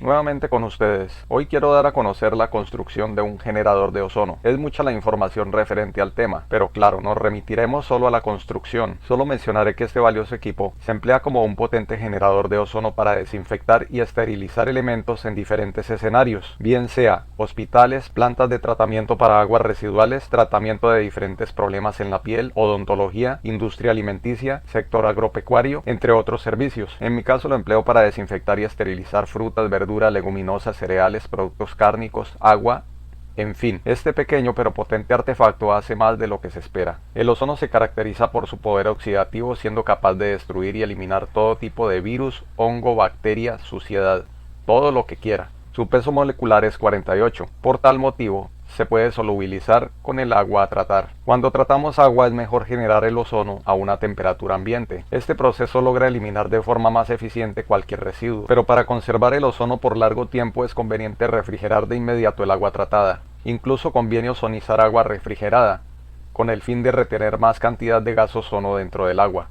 Nuevamente con ustedes. Hoy quiero dar a conocer la construcción de un generador de ozono. Es mucha la información referente al tema, pero claro, nos remitiremos solo a la construcción. Solo mencionaré que este valioso equipo se emplea como un potente generador de ozono para desinfectar y esterilizar elementos en diferentes escenarios, bien sea hospitales, plantas de tratamiento para aguas residuales, tratamiento de diferentes problemas en la piel, odontología, industria alimenticia, sector agropecuario, entre otros servicios. En mi caso lo empleo para desinfectar y esterilizar frutas, verduras, leguminosas, cereales, productos cárnicos, agua, en fin. Este pequeño pero potente artefacto hace más de lo que se espera. El ozono se caracteriza por su poder oxidativo, siendo capaz de destruir y eliminar todo tipo de virus, hongo, bacteria, suciedad, todo lo que quiera. Su peso molecular es 48. Por tal motivo, se puede solubilizar con el agua a tratar. Cuando tratamos agua es mejor generar el ozono a una temperatura ambiente. Este proceso logra eliminar de forma más eficiente cualquier residuo, pero para conservar el ozono por largo tiempo es conveniente refrigerar de inmediato el agua tratada. Incluso conviene ozonizar agua refrigerada, con el fin de retener más cantidad de gas ozono dentro del agua.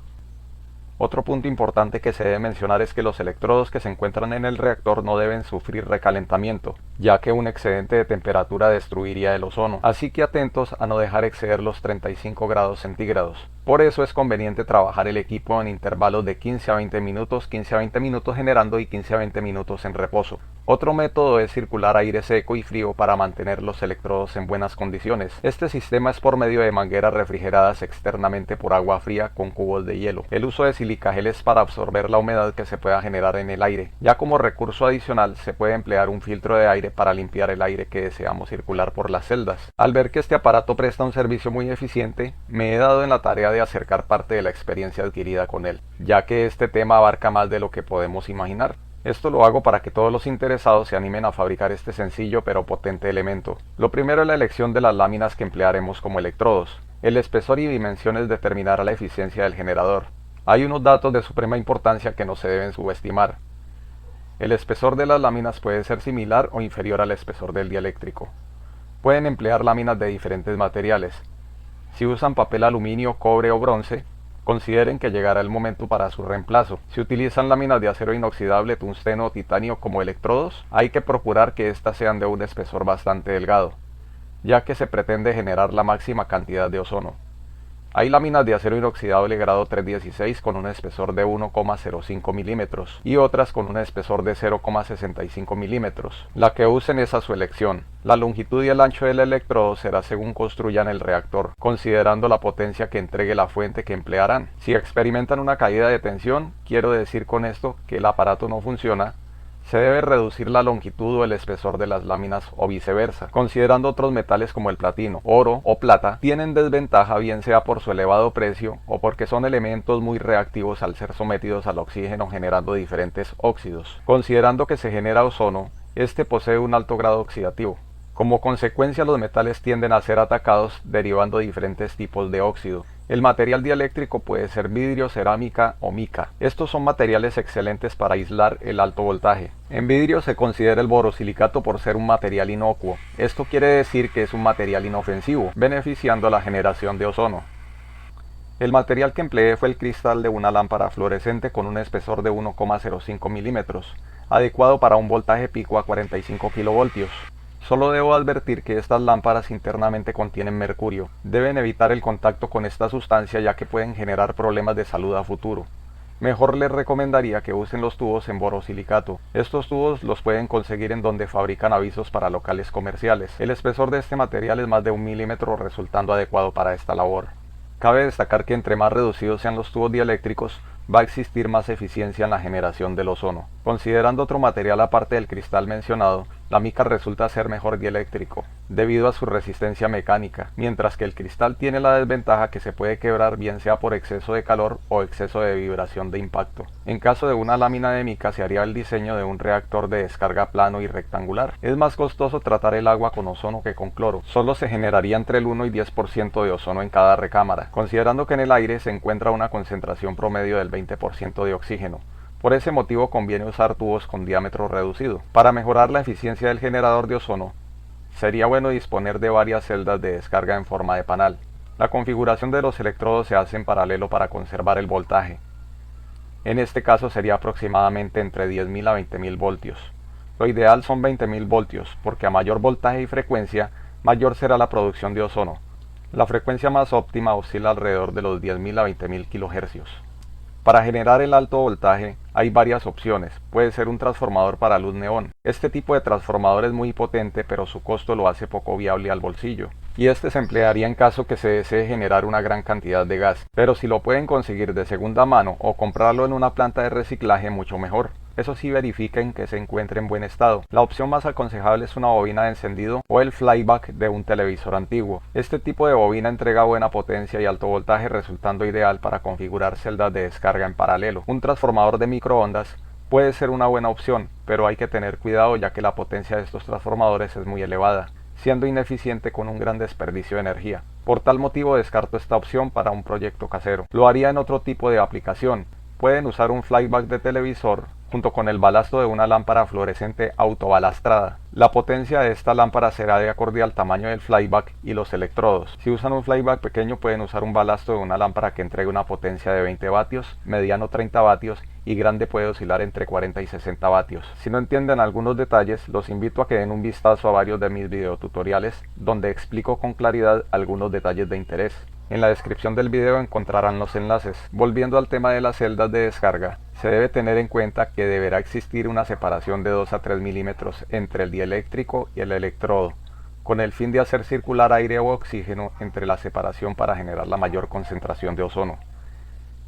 Otro punto importante que se debe mencionar es que los electrodos que se encuentran en el reactor no deben sufrir recalentamiento, ya que un excedente de temperatura destruiría el ozono, así que atentos a no dejar exceder los 35 grados centígrados. Por eso es conveniente trabajar el equipo en intervalos de 15 a 20 minutos, 15 a 20 minutos generando y 15 a 20 minutos en reposo. Otro método es circular aire seco y frío para mantener los electrodos en buenas condiciones. Este sistema es por medio de mangueras refrigeradas externamente por agua fría con cubos de hielo. El uso de silicageles para absorber la humedad que se pueda generar en el aire. Ya como recurso adicional se puede emplear un filtro de aire para limpiar el aire que deseamos circular por las celdas. Al ver que este aparato presta un servicio muy eficiente, me he dado en la tarea de acercar parte de la experiencia adquirida con él, ya que este tema abarca más de lo que podemos imaginar. Esto lo hago para que todos los interesados se animen a fabricar este sencillo pero potente elemento. Lo primero es la elección de las láminas que emplearemos como electrodos. El espesor y dimensiones determinará la eficiencia del generador. Hay unos datos de suprema importancia que no se deben subestimar. El espesor de las láminas puede ser similar o inferior al espesor del dieléctrico. Pueden emplear láminas de diferentes materiales. Si usan papel aluminio, cobre o bronce, consideren que llegará el momento para su reemplazo. Si utilizan láminas de acero inoxidable, tungsteno o titanio como electrodos, hay que procurar que éstas sean de un espesor bastante delgado, ya que se pretende generar la máxima cantidad de ozono. Hay láminas de acero inoxidable grado 316 con un espesor de 1,05 milímetros y otras con un espesor de 0,65 milímetros. La que usen es a su elección. La longitud y el ancho del electrodo será según construyan el reactor, considerando la potencia que entregue la fuente que emplearán. Si experimentan una caída de tensión, quiero decir con esto que el aparato no funciona, se debe reducir la longitud o el espesor de las láminas o viceversa. Considerando otros metales como el platino, oro o plata, tienen desventaja bien sea por su elevado precio o porque son elementos muy reactivos al ser sometidos al oxígeno generando diferentes óxidos. Considerando que se genera ozono, este posee un alto grado oxidativo. Como consecuencia, los metales tienden a ser atacados derivando diferentes tipos de óxido. El material dieléctrico puede ser vidrio, cerámica o mica. Estos son materiales excelentes para aislar el alto voltaje. En vidrio se considera el borosilicato por ser un material inocuo. Esto quiere decir que es un material inofensivo, beneficiando a la generación de ozono. El material que empleé fue el cristal de una lámpara fluorescente con un espesor de 1,05 milímetros, adecuado para un voltaje pico a 45 kilovoltios. Solo debo advertir que estas lámparas internamente contienen mercurio. Deben evitar el contacto con esta sustancia ya que pueden generar problemas de salud a futuro. Mejor les recomendaría que usen los tubos en borosilicato. Estos tubos los pueden conseguir en donde fabrican avisos para locales comerciales. El espesor de este material es más de 1 milímetro, resultando adecuado para esta labor. Cabe destacar que entre más reducidos sean los tubos dieléctricos, va a existir más eficiencia en la generación del ozono. Considerando otro material aparte del cristal mencionado, la mica resulta ser mejor dieléctrico, debido a su resistencia mecánica, mientras que el cristal tiene la desventaja que se puede quebrar bien sea por exceso de calor o exceso de vibración de impacto. En caso de una lámina de mica se haría el diseño de un reactor de descarga plano y rectangular. Es más costoso tratar el agua con ozono que con cloro. Solo se generaría entre el 1 y 10% de ozono en cada recámara, considerando que en el aire se encuentra una concentración promedio del 20% de oxígeno. Por ese motivo conviene usar tubos con diámetro reducido. Para mejorar la eficiencia del generador de ozono, sería bueno disponer de varias celdas de descarga en forma de panal. La configuración de los electrodos se hace en paralelo para conservar el voltaje. En este caso sería aproximadamente entre 10.000 a 20.000 voltios. Lo ideal son 20.000 voltios, porque a mayor voltaje y frecuencia, mayor será la producción de ozono. La frecuencia más óptima oscila alrededor de los 10.000 a 20.000 kHz. Para generar el alto voltaje hay varias opciones. Puede ser un transformador para luz neón. Este tipo de transformador es muy potente, pero su costo lo hace poco viable al bolsillo. Y este se emplearía en caso que se desee generar una gran cantidad de gas. Pero si lo pueden conseguir de segunda mano o comprarlo en una planta de reciclaje, mucho mejor. Eso sí, verifiquen que se encuentre en buen estado. La opción más aconsejable es una bobina de encendido o el flyback de un televisor antiguo. Este tipo de bobina entrega buena potencia y alto voltaje, resultando ideal para configurar celdas de descarga en paralelo. Un transformador de microondas puede ser una buena opción, pero hay que tener cuidado ya que la potencia de estos transformadores es muy elevada, siendo ineficiente con un gran desperdicio de energía. Por tal motivo descarto esta opción para un proyecto casero. Lo haría en otro tipo de aplicación. Pueden usar un flyback de televisor junto con el balasto de una lámpara fluorescente autobalastrada. La potencia de esta lámpara será de acorde al tamaño del flyback y los electrodos. Si usan un flyback pequeño pueden usar un balasto de una lámpara que entregue una potencia de 20 vatios, mediano 30 vatios y grande puede oscilar entre 40 y 60 vatios. Si no entienden algunos detalles, los invito a que den un vistazo a varios de mis videotutoriales donde explico con claridad algunos detalles de interés. En la descripción del video encontrarán los enlaces. Volviendo al tema de las celdas de descarga, se debe tener en cuenta que deberá existir una separación de 2 a 3 milímetros entre el dieléctrico y el electrodo, con el fin de hacer circular aire o oxígeno entre la separación para generar la mayor concentración de ozono.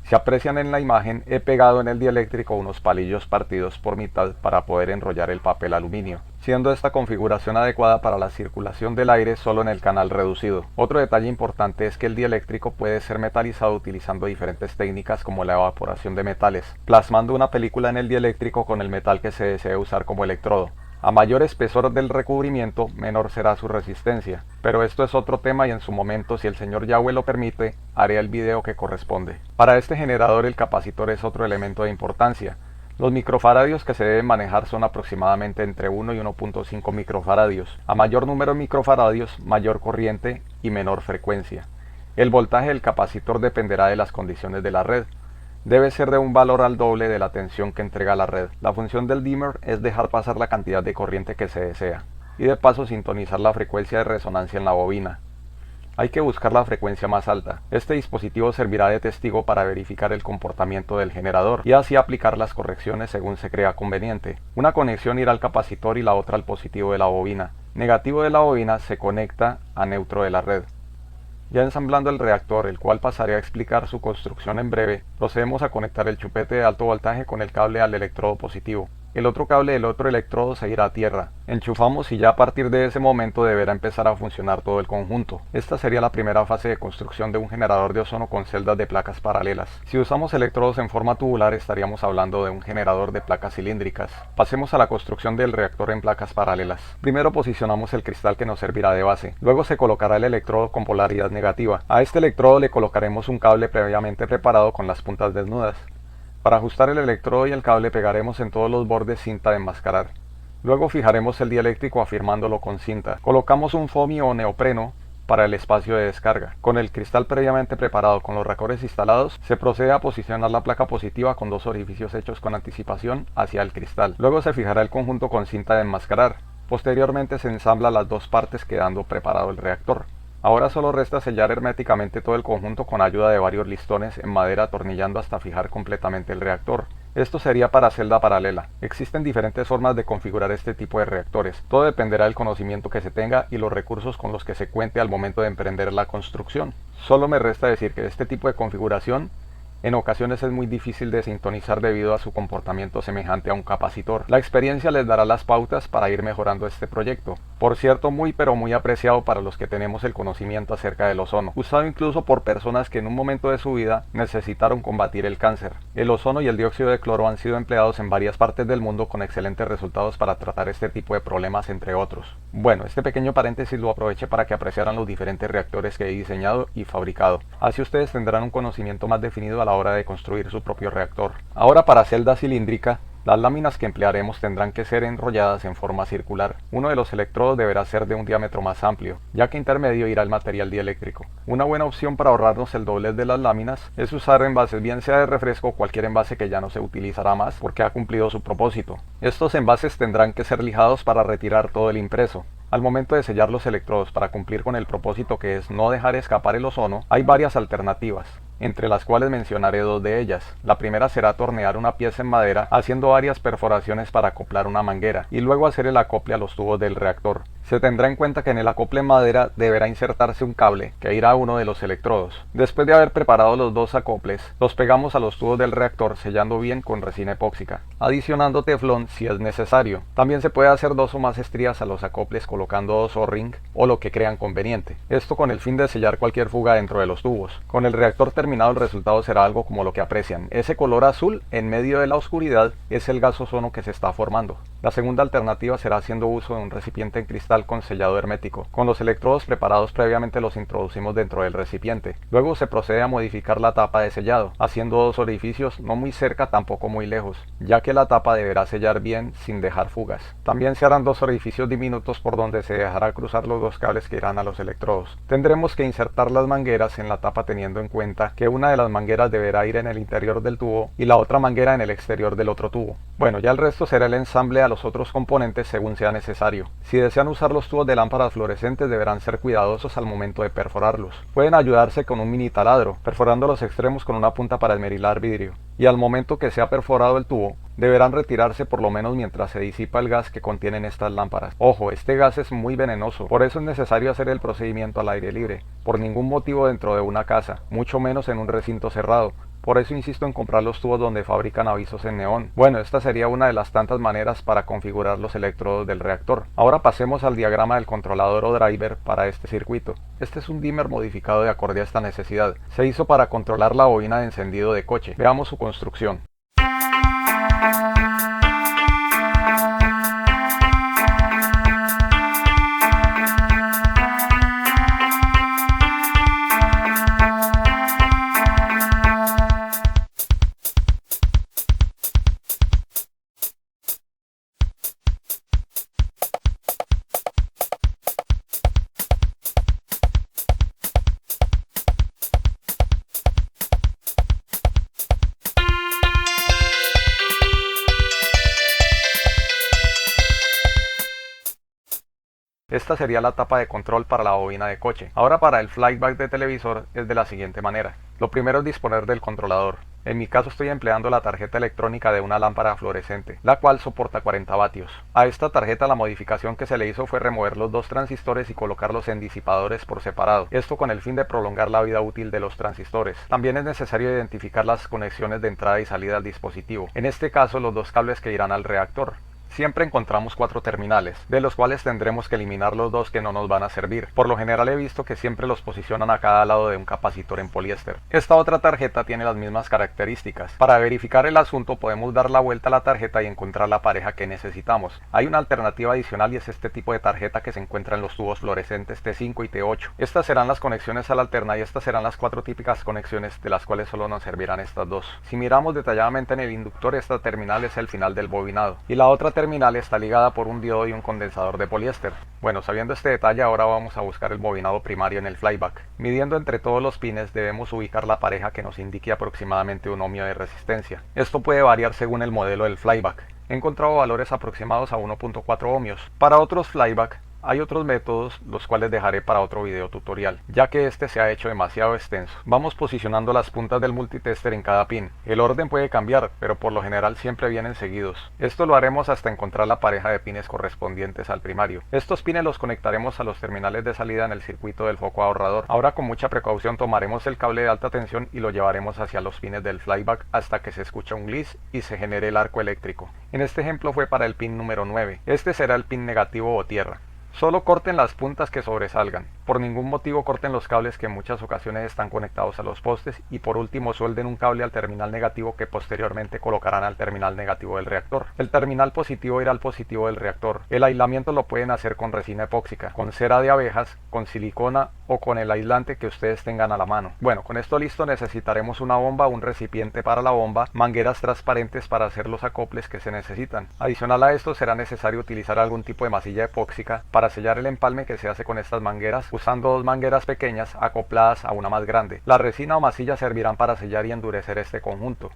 Si aprecian en la imagen, he pegado en el dieléctrico unos palillos partidos por mitad para poder enrollar el papel aluminio, siendo esta configuración adecuada para la circulación del aire solo en el canal reducido. Otro detalle importante es que el dieléctrico puede ser metalizado utilizando diferentes técnicas como la evaporación de metales, plasmando una película en el dieléctrico con el metal que se desee usar como electrodo. A mayor espesor del recubrimiento, menor será su resistencia, pero esto es otro tema y en su momento, si el señor Yahweh lo permite, haré el video que corresponde. Para este generador el capacitor es otro elemento de importancia. Los microfaradios que se deben manejar son aproximadamente entre 1 y 1.5 microfaradios. A mayor número de microfaradios, mayor corriente y menor frecuencia. El voltaje del capacitor dependerá de las condiciones de la red. Debe ser de un valor al doble de la tensión que entrega la red. La función del dimmer es dejar pasar la cantidad de corriente que se desea y de paso sintonizar la frecuencia de resonancia en la bobina. Hay que buscar la frecuencia más alta. Este dispositivo servirá de testigo para verificar el comportamiento del generador y así aplicar las correcciones según se crea conveniente. Una conexión irá al capacitor y la otra al positivo de la bobina. Negativo de la bobina se conecta a neutro de la red. Ya ensamblando el reactor, el cual pasaré a explicar su construcción en breve, procedemos a conectar el chupete de alto voltaje con el cable al electrodo positivo. El otro cable del otro electrodo se irá a tierra. Enchufamos y ya a partir de ese momento deberá empezar a funcionar todo el conjunto. Esta sería la primera fase de construcción de un generador de ozono con celdas de placas paralelas. Si usamos electrodos en forma tubular estaríamos hablando de un generador de placas cilíndricas. Pasemos a la construcción del reactor en placas paralelas. Primero posicionamos el cristal que nos servirá de base. Luego se colocará el electrodo con polaridad negativa. A este electrodo le colocaremos un cable previamente preparado con las puntas desnudas. Para ajustar el electrodo y el cable pegaremos en todos los bordes cinta de enmascarar. Luego fijaremos el dieléctrico afirmándolo con cinta. Colocamos un foamy o neopreno para el espacio de descarga. Con el cristal previamente preparado con los racores instalados, se procede a posicionar la placa positiva con dos orificios hechos con anticipación hacia el cristal. Luego se fijará el conjunto con cinta de enmascarar. Posteriormente se ensambla las dos partes quedando preparado el reactor. Ahora solo resta sellar herméticamente todo el conjunto con ayuda de varios listones en madera atornillando hasta fijar completamente el reactor. Esto sería para celda paralela. Existen diferentes formas de configurar este tipo de reactores. Todo dependerá del conocimiento que se tenga y los recursos con los que se cuente al momento de emprender la construcción. Solo me resta decir que este tipo de configuración en ocasiones es muy difícil de sintonizar debido a su comportamiento semejante a un capacitor. La experiencia les dará las pautas para ir mejorando este proyecto. Por cierto, muy pero muy apreciado para los que tenemos el conocimiento acerca del ozono, usado incluso por personas que en un momento de su vida necesitaron combatir el cáncer. El ozono y el dióxido de cloro han sido empleados en varias partes del mundo con excelentes resultados para tratar este tipo de problemas, entre otros. Bueno, este pequeño paréntesis lo aproveché para que apreciaran los diferentes reactores que he diseñado y fabricado. Así ustedes tendrán un conocimiento más definido a la hora de construir su propio reactor. Ahora, para celda cilíndrica, Las láminas que emplearemos tendrán que ser enrolladas en forma circular. Uno de los electrodos deberá ser de un diámetro más amplio, ya que intermedio irá el material dieléctrico. Una buena opción para ahorrarnos el doblez de las láminas es usar envases, bien sea de refresco o cualquier envase que ya no se utilizará más porque ha cumplido su propósito. Estos envases tendrán que ser lijados para retirar todo el impreso. Al momento de sellar los electrodos para cumplir con el propósito que es no dejar escapar el ozono, hay varias alternativas, entre las cuales mencionaré dos de ellas. La primera será tornear una pieza en madera haciendo varias perforaciones para acoplar una manguera y luego hacer el acople a los tubos del reactor. Se tendrá en cuenta que en el acople en madera deberá insertarse un cable que irá a uno de los electrodos. Después de haber preparado los dos acoples, los pegamos a los tubos del reactor sellando bien con resina epóxica, adicionando teflón si es necesario. También se puede hacer dos o más estrías a los acoples colocando dos O-ring o lo que crean conveniente. Esto con el fin de sellar cualquier fuga dentro de los tubos. Con el reactor terminado el resultado será algo como lo que aprecian. Ese color azul en medio de la oscuridad es el gas ozono que se está formando. La segunda alternativa será haciendo uso de un recipiente en cristal con sellado hermético. Con los electrodos preparados previamente los introducimos dentro del recipiente. Luego se procede a modificar la tapa de sellado, haciendo dos orificios no muy cerca tampoco muy lejos, ya que la tapa deberá sellar bien sin dejar fugas. También se harán dos orificios diminutos por donde se dejará cruzar los dos cables que irán a los electrodos. Tendremos que insertar las mangueras en la tapa teniendo en cuenta que una de las mangueras deberá ir en el interior del tubo y la otra manguera en el exterior del otro tubo. Bueno, ya el resto será el ensamble a los otros componentes según sea necesario. Si desean usar los tubos de lámparas fluorescentes deberán ser cuidadosos al momento de perforarlos. Pueden ayudarse con un mini taladro, perforando los extremos con una punta para esmerilar vidrio. Y al momento que se ha perforado el tubo, deberán retirarse por lo menos mientras se disipa el gas que contienen estas lámparas. Ojo, este gas es muy venenoso, por eso es necesario hacer el procedimiento al aire libre. Por ningún motivo dentro de una casa, mucho menos en un recinto cerrado. Por eso insisto en comprar los tubos donde fabrican avisos en neón. Bueno, esta sería una de las tantas maneras para configurar los electrodos del reactor. Ahora pasemos al diagrama del controlador o driver para este circuito. Este es un dimmer modificado de acorde a esta necesidad. Se hizo para controlar la bobina de encendido de coche. Veamos su construcción. Esta sería la tapa de control para la bobina de coche. Ahora para el flyback de televisor es de la siguiente manera. Lo primero es disponer del controlador. En mi caso estoy empleando la tarjeta electrónica de una lámpara fluorescente, la cual soporta 40 vatios. A esta tarjeta la modificación que se le hizo fue remover los dos transistores y colocarlos en disipadores por separado, esto con el fin de prolongar la vida útil de los transistores. También es necesario identificar las conexiones de entrada y salida al dispositivo, en este caso los dos cables que irán al reactor. Siempre encontramos 4 terminales, de los cuales tendremos que eliminar los 2 que no nos van a servir. Por lo general he visto que siempre los posicionan a cada lado de un capacitor en poliéster. Esta otra tarjeta tiene las mismas características. Para verificar el asunto podemos dar la vuelta a la tarjeta y encontrar la pareja que necesitamos. Hay una alternativa adicional y es este tipo de tarjeta que se encuentra en los tubos fluorescentes T5 y T8. Estas serán las conexiones a la alterna y estas serán las 4 típicas conexiones de las cuales solo nos servirán estas 2. Si miramos detalladamente en el inductor, esta terminal es el final del bobinado y la otra terminal está ligada por un diodo y un condensador de poliéster. Bueno, sabiendo este detalle, ahora vamos a buscar el bobinado primario en el flyback. Midiendo entre todos los pines debemos ubicar la pareja que nos indique aproximadamente un ohmio de resistencia. Esto puede variar según el modelo del flyback. He encontrado valores aproximados a 1.4 ohmios. Para otros flyback hay otros métodos, los cuales dejaré para otro video tutorial, ya que este se ha hecho demasiado extenso. Vamos posicionando las puntas del multitester en cada pin. El orden puede cambiar, pero por lo general siempre vienen seguidos. Esto lo haremos hasta encontrar la pareja de pines correspondientes al primario. Estos pines los conectaremos a los terminales de salida en el circuito del foco ahorrador. Ahora con mucha precaución tomaremos el cable de alta tensión y lo llevaremos hacia los pines del flyback hasta que se escuche un gliss y se genere el arco eléctrico. En este ejemplo fue para el pin número 9. Este será el pin negativo o tierra. Solo corten las puntas que sobresalgan. Por ningún motivo corten los cables que en muchas ocasiones están conectados a los postes y por último suelden un cable al terminal negativo que posteriormente colocarán al terminal negativo del reactor. El terminal positivo irá al positivo del reactor. El aislamiento lo pueden hacer con resina epóxica, con cera de abejas, con silicona o con el aislante que ustedes tengan a la mano. Bueno, con esto listo necesitaremos una bomba, un recipiente para la bomba, mangueras transparentes para hacer los acoples que se necesitan. Adicional a esto será necesario utilizar algún tipo de masilla epóxica para sellar el empalme que se hace con estas mangueras, usando dos mangueras pequeñas acopladas a una más grande. La resina o masilla servirán para sellar y endurecer este conjunto.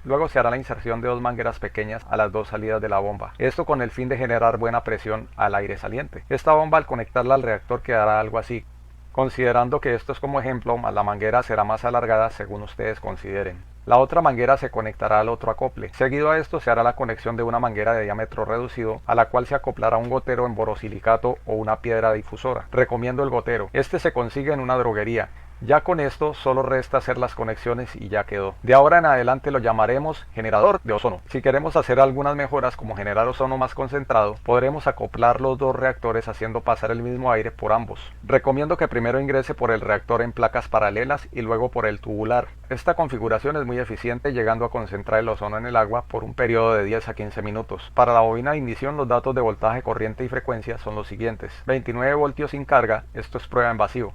Luego se hará la inserción de dos mangueras pequeñas a las dos salidas de la bomba, esto con el fin de generar buena presión al aire saliente. Esta bomba al conectarla al reactor quedará algo así. Considerando que esto es como ejemplo, la manguera será más alargada según ustedes consideren. La otra manguera se conectará al otro acople. Seguido a esto se hará la conexión de una manguera de diámetro reducido a la cual se acoplará un gotero en borosilicato o una piedra difusora. Recomiendo el gotero. Este se consigue en una droguería. Ya con esto solo resta hacer las conexiones y ya quedó. De ahora en adelante lo llamaremos generador de ozono. Si queremos hacer algunas mejoras como generar ozono más concentrado, podremos acoplar los dos reactores haciendo pasar el mismo aire por ambos. Recomiendo que primero ingrese por el reactor en placas paralelas y luego por el tubular. Esta configuración es muy eficiente, llegando a concentrar el ozono en el agua por un periodo de 10 a 15 minutos. Para la bobina de ignición los datos de voltaje, corriente y frecuencia son los siguientes: 29 voltios sin carga, esto es prueba en vacío;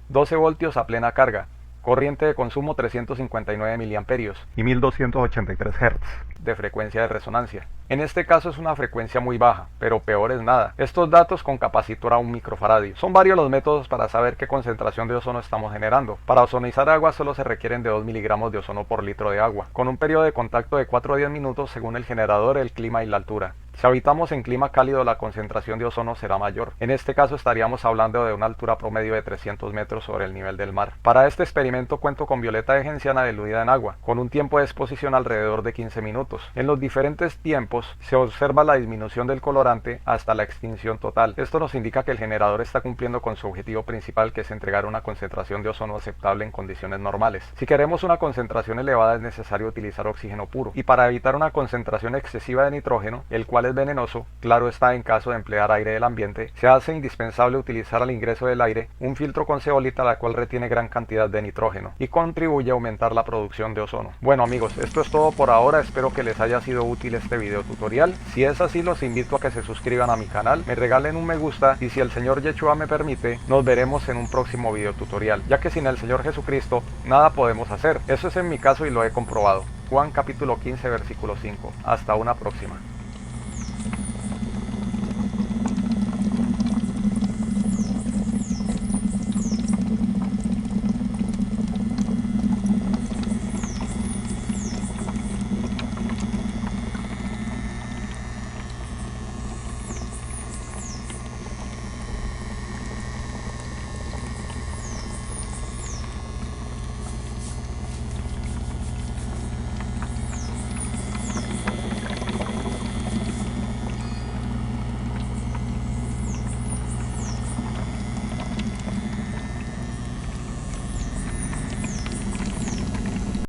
12 voltios a plena carga, corriente de consumo 359 miliamperios y 1283 Hz de frecuencia de resonancia. En este caso es una frecuencia muy baja, pero peor es nada. Estos datos con capacitor a 1 microfaradio. Son varios los métodos para saber qué concentración de ozono estamos generando. Para ozonizar agua solo se requieren de 2 miligramos de ozono por litro de agua, con un periodo de contacto de 4 a 10 minutos según el generador, el clima y la altura. Si habitamos en clima cálido, la concentración de ozono será mayor. En este caso estaríamos hablando de una altura promedio de 300 metros sobre el nivel del mar. Para este experimento cuento con violeta de genciana diluida en agua, con un tiempo de exposición alrededor de 15 minutos. En los diferentes tiempos se observa la disminución del colorante hasta la extinción total. Esto nos indica que el generador está cumpliendo con su objetivo principal, que es entregar una concentración de ozono aceptable en condiciones normales. Si queremos una concentración elevada es necesario utilizar oxígeno puro, y para evitar una concentración excesiva de nitrógeno, el cual es venenoso, claro está en caso de emplear aire del ambiente, se hace indispensable utilizar al ingreso del aire un filtro con zeolita, la cual retiene gran cantidad de nitrógeno y contribuye a aumentar la producción de ozono. Bueno amigos, esto es todo por ahora, espero que les haya sido útil este video tutorial. Si es así, los invito a que se suscriban a mi canal, me regalen un me gusta y si el señor Yeshua me permite, nos veremos en un próximo video tutorial, ya que sin el Señor Jesucristo nada podemos hacer. Eso es en mi caso y lo he comprobado. Juan capítulo 15 versículo 5. Hasta una próxima.